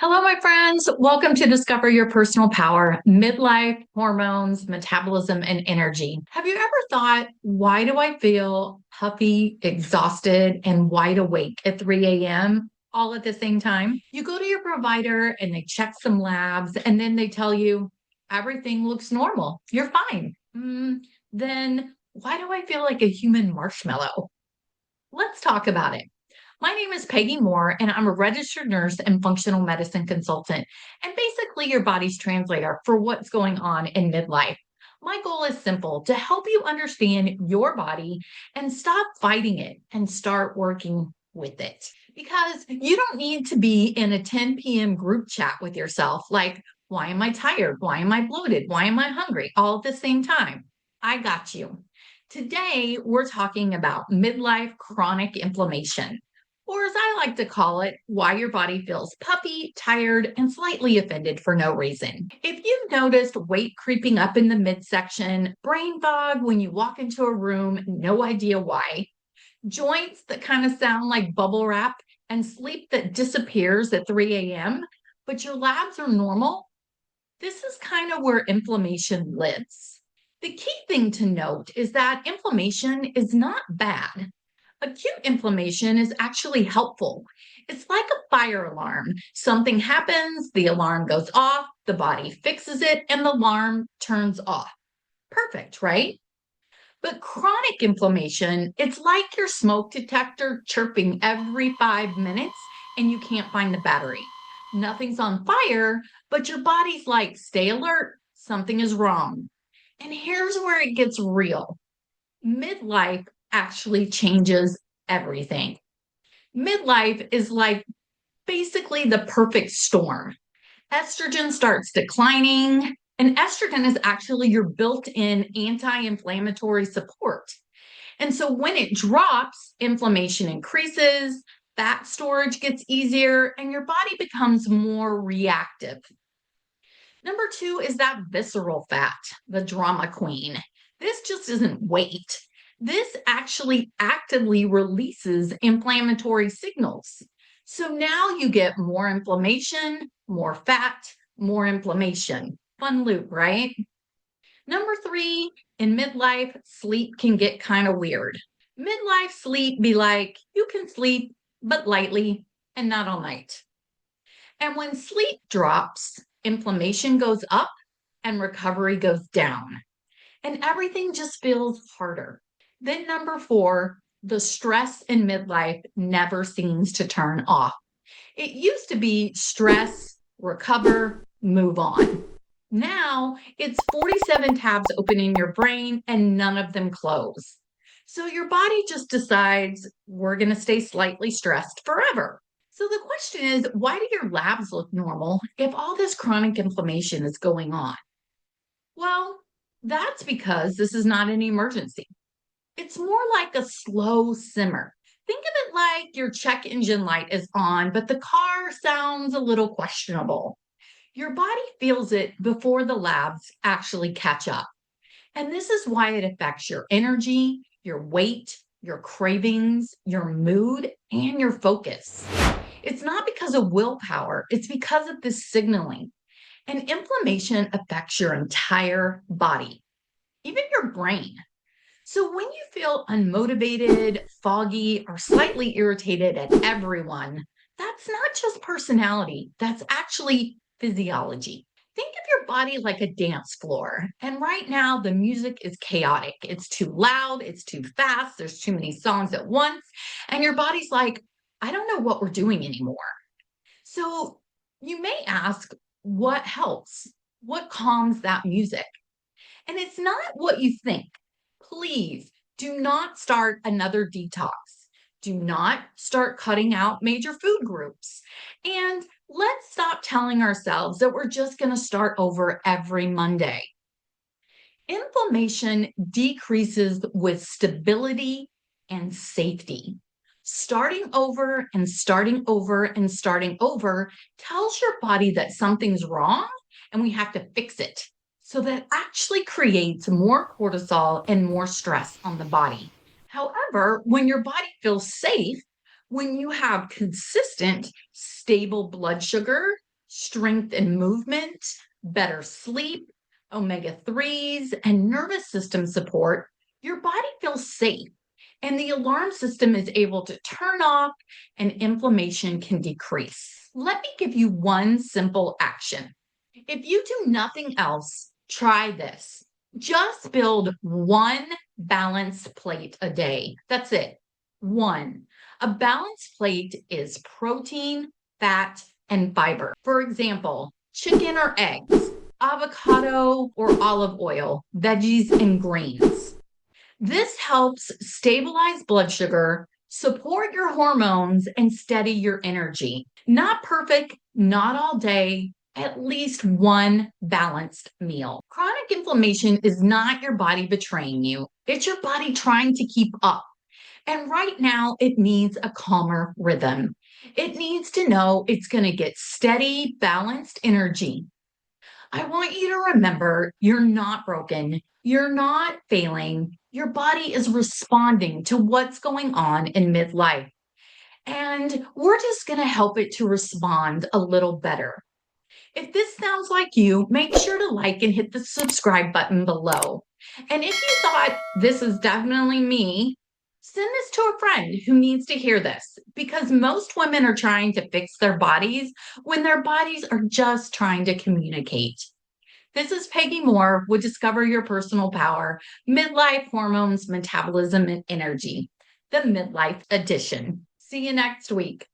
Hello, my friends. Welcome to Discover Your Personal Power, Midlife, Hormones, Metabolism, and Energy. Have you ever thought, why do I feel puffy, exhausted, and wide awake at 3 a.m. all at the same time? You go to your provider and they check some labs, and then they tell you everything looks normal. You're fine. Then why do I feel like a human marshmallow? Let's talk about it. My name is Peggy Moore, and I'm a registered nurse and functional medicine consultant, and basically your body's translator for what's going on in midlife. My goal is simple to help you understand your body and stop fighting it and start working with it. Because you don't need to be in a 10 p.m. group chat with yourself like, why am I tired? Why am I bloated? Why am I hungry? All at the same time. I got you. Today, we're talking about midlife chronic inflammation, or as I like to call it, why your body feels puffy, tired, and slightly offended for no reason. If you've noticed weight creeping up in the midsection, brain fog when you walk into a room, no idea why, joints that kind of sound like bubble wrap, and sleep that disappears at 3 a.m., but your labs are normal, this is kind of where inflammation lives. The key thing to note is that inflammation is not bad. Acute inflammation is actually helpful. It's like a fire alarm. Something happens, the alarm goes off, the body fixes it, and the alarm turns off. Perfect, right? But chronic inflammation, it's like your smoke detector chirping every 5 minutes and you can't find the battery. Nothing's on fire, but your body's like, stay alert, something is wrong. And here's where it gets real. Midlife actually changes everything. Midlife is like basically the perfect storm. Estrogen starts declining, and estrogen is actually your built in anti inflammatory support. And so when it drops, inflammation increases, fat storage gets easier, and your body becomes more reactive. Number two is that visceral fat, the drama queen. This just isn't weight. This actually actively releases inflammatory signals. So now you get more inflammation, more fat, more inflammation. Fun loop, right? Number three, in midlife, sleep can get kind of weird. Midlife sleep be like, you can sleep, but lightly and not all night. And when sleep drops, inflammation goes up and recovery goes down. And everything just feels harder. Then, number four, the stress in midlife never seems to turn off. It used to be stress, recover, move on. Now it's 47 tabs open in your brain and none of them close. So your body just decides we're going to stay slightly stressed forever. So the question is, why do your labs look normal if all this chronic inflammation is going on? Well, that's because this is not an emergency. It's more like a slow simmer. Think of it like your check engine light is on, but the car sounds a little questionable. Your body feels it before the labs actually catch up. And this is why it affects your energy, your weight, your cravings, your mood, and your focus. It's not because of willpower, it's because of this signaling. And inflammation affects your entire body, even your brain. So when you feel unmotivated, foggy, or slightly irritated at everyone, that's not just personality, that's actually physiology. Think of your body like a dance floor. And right now, the music is chaotic. It's too loud, it's too fast, there's too many songs at once. And your body's like, I don't know what we're doing anymore. So you may ask, what helps? What calms that music? And it's not what you think. Please do not start another detox. Do not start cutting out major food groups. And let's stop telling ourselves that we're just going to start over every Monday. Inflammation decreases with stability and safety. Starting over and starting over and starting over tells your body that something's wrong and we have to fix it. So that actually creates more cortisol and more stress on the body. However, when your body feels safe, when you have consistent, stable blood sugar, strength and movement, better sleep, omega-3s, and nervous system support, your body feels safe and the alarm system is able to turn off and inflammation can decrease. Let me give you one simple action. If you do nothing else, try this. Just build one balanced plate a day. That's it. One. A balanced plate is protein, fat, and fiber. For example, chicken or eggs, avocado or olive oil, veggies and greens. This helps stabilize blood sugar, support your hormones, and steady your energy. Not perfect, not all day, at least one balanced meal. Chronic inflammation is not your body betraying you, it's your body trying to keep up. And right now, it needs a calmer rhythm. It needs to know it's going to get steady, balanced energy. I want you to remember you're not broken. You're not failing. Your body is responding to what's going on in midlife. And we're just going to help it to respond a little better. If this sounds like you, make sure to like and hit the subscribe button below. And if you thought this is definitely me, send this to a friend who needs to hear this because most women are trying to fix their bodies when their bodies are just trying to communicate. This is Peggy Moore with Discover Your Personal Power, Midlife Hormones, Metabolism, and Energy, the Midlife Edition. See you next week.